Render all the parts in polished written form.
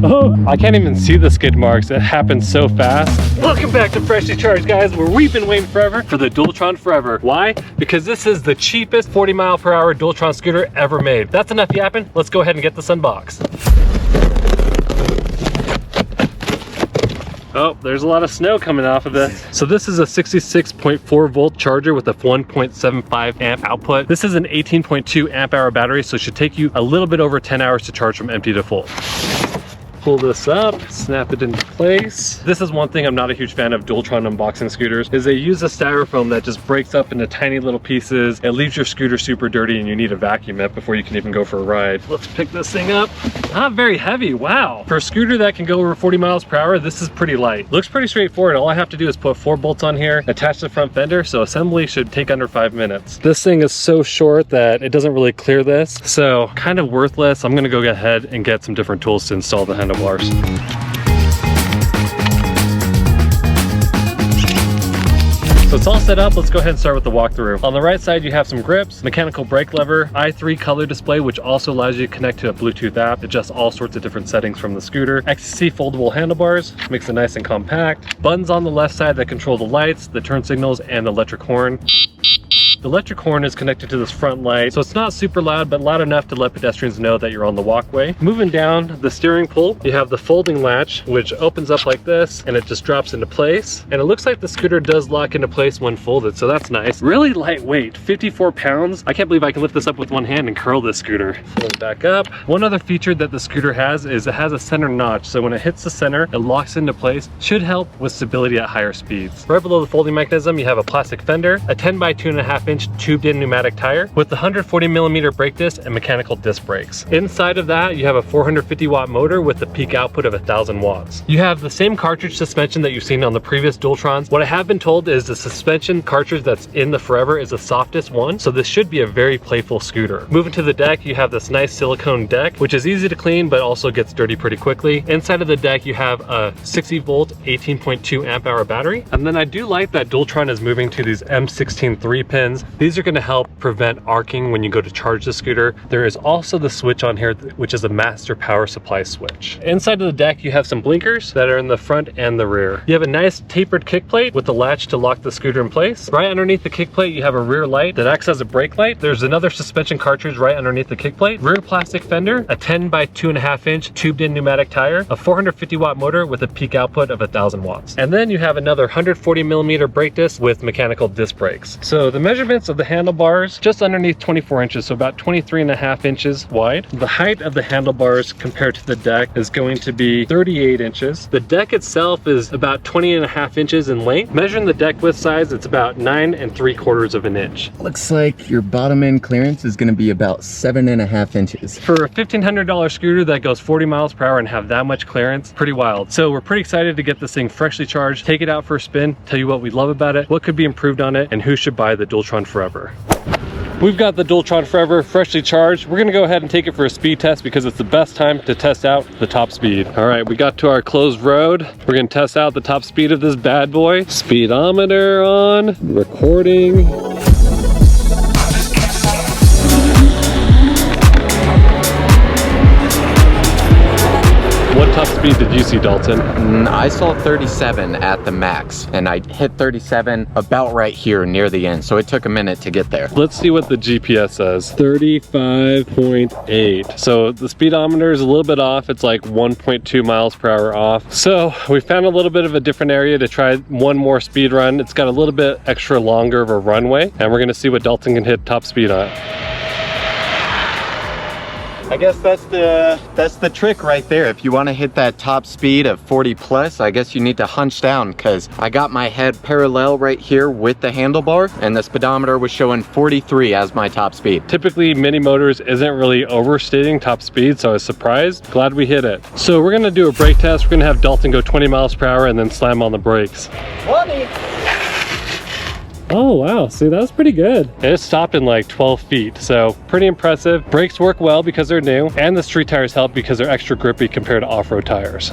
Oh, I can't even see the skid marks. It happened so fast. Welcome back to Freshly Charged, guys, where we've been waiting forever for the Dualtron Forever. Why? Because this is the cheapest 40-mile-per-hour Dualtron scooter ever made. That's enough yapping. Let's go ahead and get this unboxed. Oh, there's a lot of snow coming off of this. So this is a 66.4 volt charger with a 1.75 amp output. This is an 18.2 amp hour battery, so it should take you a little bit over 10 hours to charge from empty to full. Pull this up, snap it into place. This is one thing I'm not a huge fan of Dualtron unboxing scooters, is they use a styrofoam that just breaks up into tiny little pieces. It leaves your scooter super dirty and you need to vacuum it before you can even go for a ride. Let's pick this thing up. Not very heavy, wow. For a scooter that can go over 40 miles per hour, this is pretty light. Looks pretty straightforward. All I have to do is put 4 bolts on here, attach the front fender, so assembly should take under 5 minutes. This thing is so short that it doesn't really clear this, so kind of worthless. I'm gonna go ahead and get some different tools to install the handlebars. So it's all set up. Let's go ahead and start with the walkthrough. On the right side, you have some grips, mechanical brake lever, i3 color display, which also allows you to connect to a Bluetooth app, adjust all sorts of different settings from the scooter. XTC foldable handlebars, makes it nice and compact. Buttons on the left side that control the lights, the turn signals, and the electric horn. The electric horn is connected to this front light, so it's not super loud, but loud enough to let pedestrians know that you're on the walkway. Moving down the steering pole, you have the folding latch, which opens up like this, and it just drops into place. And it looks like the scooter does lock into place when folded, so that's nice. Really lightweight, 54 pounds. I can't believe I can lift this up with one hand and curl this scooter. Fold it back up. One other feature that the scooter has is it has a center notch, so when it hits the center, it locks into place. Should help with stability at higher speeds. Right below the folding mechanism, you have a plastic fender, a 10 by 2.5 inch tubed in pneumatic tire with the 140 millimeter brake disc and mechanical disc brakes. Inside of that, you have a 450 watt motor with a peak output of 1,000 watts. You have the same cartridge suspension that you've seen on the previous Dualtrons. What I have been told is the suspension cartridge that's in the Forever is the softest one, so this should be a very playful scooter. Moving to the deck, you have this nice silicone deck, which is easy to clean, but also gets dirty pretty quickly. Inside of the deck, you have a 60 volt, 18.2 amp hour battery. And then I do like that Dualtron is moving to these M16 3 pins. These are going to help prevent arcing when you go to charge the scooter. There is also the switch on here, which is a master power supply switch. Inside of the deck, you have some blinkers that are in the front and the rear. You have a nice tapered kick plate with the latch to lock the scooter in place. Right underneath the kick plate, you have a rear light that acts as a brake light. There's another suspension cartridge right underneath the kick plate. Rear plastic fender, a 10 by 2.5 inch tubed in pneumatic tire, a 450 watt motor with a peak output of 1,000 watts. And then you have another 140 millimeter brake disc with mechanical disc brakes. So the measurements of the handlebars, just underneath 24 inches, so about 23.5 inches wide. The height of the handlebars compared to the deck is going to be 38 inches. The deck itself is about 20.5 inches in length. Measuring the deck width size, it's about 9 3/4 of an inch. Looks like your bottom end clearance is going to be about 7.5 inches. For a $1,500 scooter that goes 40 miles per hour and have that much clearance, pretty wild. So we're pretty excited to get this thing freshly charged, take it out for a spin, tell you what we love about it, what could be improved on it, and who should buy the Dualtron Forever. We've got the Dualtron Forever freshly charged. We're gonna go ahead and take it for a speed test because it's the best time to test out the top speed. All right, we got to our closed road. We're gonna test out the top speed of this bad boy. Speedometer on, recording. What top speed did you see, Dalton? I saw 37 at the max, and I hit 37 about right here near the end, so it took a minute to get there. Let's see what the GPS says. 35.8. So the speedometer is a little bit off. It's like 1.2 miles per hour off. So we found a little bit of a different area to try one more speed run. It's got a little bit extra longer of a runway, and we're gonna see what Dalton can hit top speed on. I guess that's the trick right there. If you want to hit that top speed of 40 plus, I guess you need to hunch down, because I got my head parallel right here with the handlebar, and the speedometer was showing 43 as my top speed. Typically Mini Motors isn't really overstating top speed, so I was surprised. Glad we hit it. So we're gonna do a brake test. We're gonna have Dalton go 20 miles per hour and then slam on the brakes. 20. Oh wow, see, that was pretty good. It stopped in like 12 feet, so pretty impressive. Brakes work well because they're new, and the street tires help because they're extra grippy compared to off-road tires.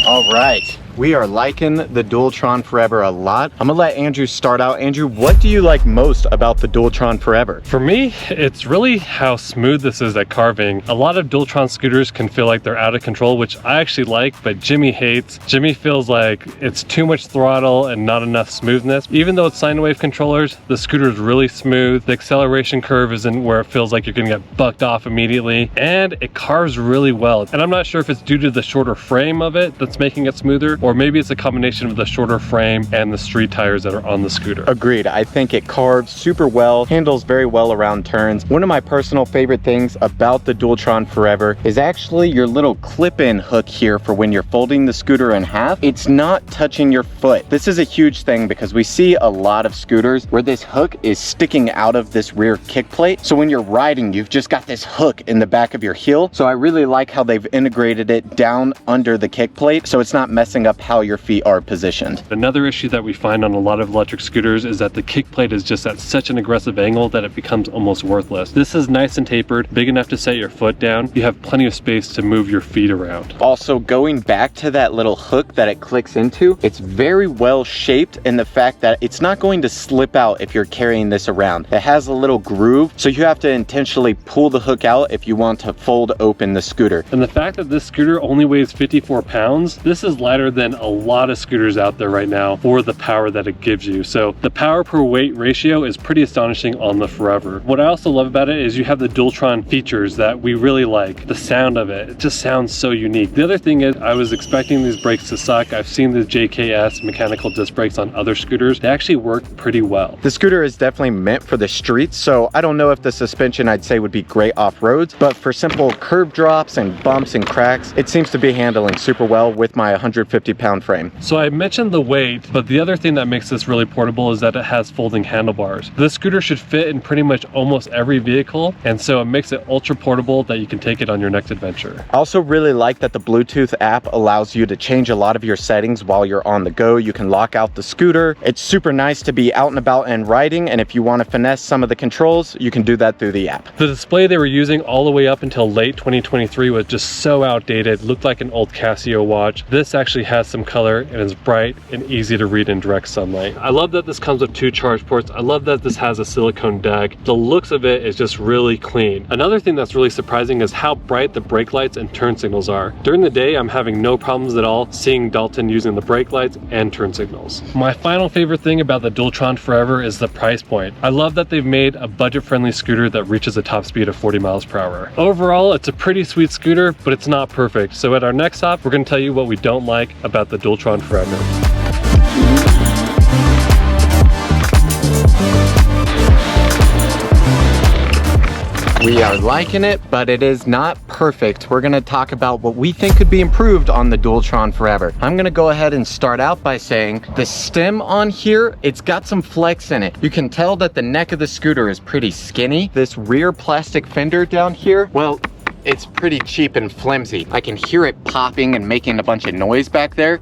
All right, We are liking the Dualtron Forever a lot. I'm gonna let Andrew start out. Andrew, what do you like most about the Dualtron Forever? For me, it's really how smooth this is at carving. A lot of Dualtron scooters can feel like they're out of control, which I actually like, but Jimmy hates. Jimmy feels like it's too much throttle and not enough smoothness. Even though it's sine wave controllers, the scooter is really smooth. The acceleration curve isn't where it feels like you're gonna get bucked off immediately, and it carves really well. And I'm not sure if it's due to the shorter frame of it that's making it smoother, or maybe it's a combination of the shorter frame and the street tires that are on the scooter. Agreed. I think it carves super well, handles very well around turns. One of my personal favorite things about the Dualtron Forever is actually your little clip-in hook here for when you're folding the scooter in half. It's not touching your foot. This is a huge thing because we see a lot of scooters where this hook is sticking out of this rear kick plate. So when you're riding, you've just got this hook in the back of your heel. So I really like how they've integrated it down under the kick plate so it's not messing up how your feet are positioned. Another issue that we find on a lot of electric scooters is that the kick plate is just at such an aggressive angle that it becomes almost worthless. This is nice and tapered, big enough to set your foot down. You have plenty of space to move your feet around. Also, going back to that little hook that it clicks into, it's very well shaped in the fact that it's not going to slip out if you're carrying this around. It has a little groove, so you have to intentionally pull the hook out if you want to fold open the scooter. And the fact that this scooter only weighs 54 pounds, this is lighter than a lot of scooters out there right now for the power that it gives you. So the power per weight ratio is pretty astonishing on the Forever. What I also love about it is you have the Dualtron features that we really like. The sound of it just sounds so unique. The other thing is I was expecting these brakes to suck. I've seen the JKS mechanical disc brakes on other scooters. They actually work pretty well. The scooter is definitely meant for the streets, so I don't know if the suspension I'd say would be great off roads, but for simple curb drops and bumps and cracks, it seems to be handling super well with my 150-pound frame. So I mentioned the weight, but the other thing that makes this really portable is that it has folding handlebars. This scooter should fit in pretty much almost every vehicle, and so it makes it ultra portable that you can take it on your next adventure. I also really like that the Bluetooth app allows you to change a lot of your settings while you're on the go. You can lock out the scooter. It's super nice to be out and about and riding, and if you want to finesse some of the controls, you can do that through the app. The display they were using all the way up until late 2023 was just so outdated, looked like an old Casio watch. This actually has some color and is bright and easy to read in direct sunlight. I love that this comes with 2 charge ports. I love that this has a silicone deck. The looks of it is just really clean. Another thing that's really surprising is how bright the brake lights and turn signals are. During the day, I'm having no problems at all seeing Dalton using the brake lights and turn signals. My final favorite thing about the Dualtron Forever is the price point. I love that they've made a budget-friendly scooter that reaches a top speed of 40 miles per hour. Overall, it's a pretty sweet scooter, but it's not perfect. So at our next stop, we're going to tell you what we don't like about the Dualtron Forever. We are liking it, but it is not perfect. We're gonna talk about what we think could be improved on the Dualtron Forever. I'm gonna go ahead and start out by saying the stem on here, it's got some flex in it. You can tell that the neck of the scooter is pretty skinny. This rear plastic fender down here, well, it's pretty cheap and flimsy. I can hear it popping and making a bunch of noise back there.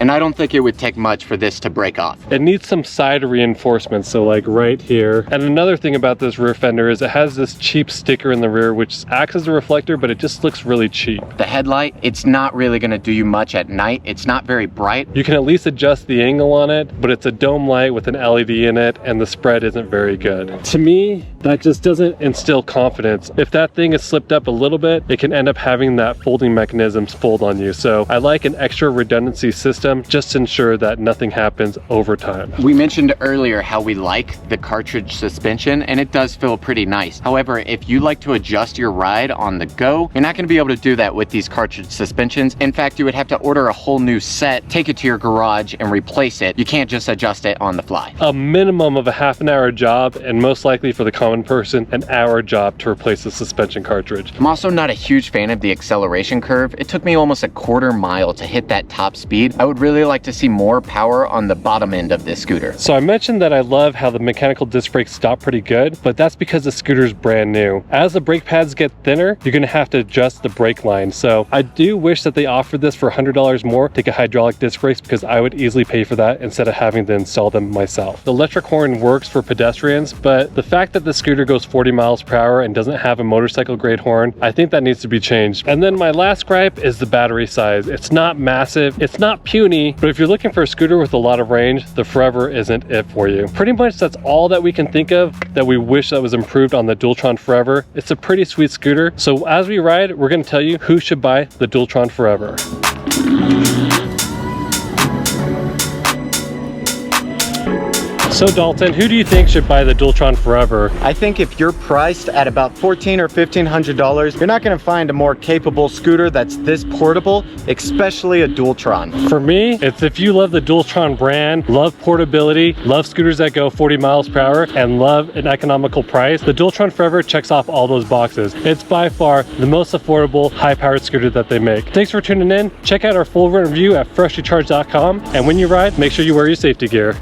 And I don't think it would take much for this to break off. It needs some side reinforcements, so like right here. And another thing about this rear fender is it has this cheap sticker in the rear which acts as a reflector, but it just looks really cheap. The headlight, it's not really gonna do you much at night. It's not very bright. You can at least adjust the angle on it, but it's a dome light with an LED in it, and the spread isn't very good. To me, that just doesn't instill confidence. If that thing is slipped up a little bit, it can end up having that folding mechanisms fold on you. So I like an extra redundancy system just to ensure that nothing happens over time. We mentioned earlier how we like the cartridge suspension, and it does feel pretty nice. However, if you like to adjust your ride on the go, you're not going to be able to do that with these cartridge suspensions. In fact, you would have to order a whole new set, take it to your garage and replace it. You can't just adjust it on the fly. A minimum of a half-an-hour job, and most likely for the common person, an hour job to replace the suspension cartridge. I'm also not a huge fan of the acceleration curve. It took me almost a quarter mile to hit that top speed. I would would really like to see more power on the bottom end of this scooter. So I mentioned that I love how the mechanical disc brakes stop pretty good, but that's because the scooter's brand new. As the brake pads get thinner, you're gonna have to adjust the brake line. So I do wish that they offered this for $100 more to get hydraulic disc brakes, because I would easily pay for that instead of having to install them myself. The electric horn works for pedestrians, but the fact that the scooter goes 40 miles per hour and doesn't have a motorcycle grade horn, I think that needs to be changed. And then my last gripe is the battery size. It's not massive, it's not puny, but if you're looking for a scooter with a lot of range, the Forever isn't it for you. Pretty much that's all that we can think of that we wish that was improved on the Dualtron Forever. It's a pretty sweet scooter. So as we ride, we're gonna tell you who should buy the Dualtron Forever. So Dalton, who do you think should buy the Dualtron Forever? I think if you're priced at about $1,400 or $1,500, you're not gonna find a more capable scooter that's this portable, especially a Dualtron. For me, it's if you love the Dualtron brand, love portability, love scooters that go 40 miles per hour, and love an economical price, the Dualtron Forever checks off all those boxes. It's by far the most affordable, high-powered scooter that they make. Thanks for tuning in. Check out our full review at freshlycharged.com, and when you ride, make sure you wear your safety gear.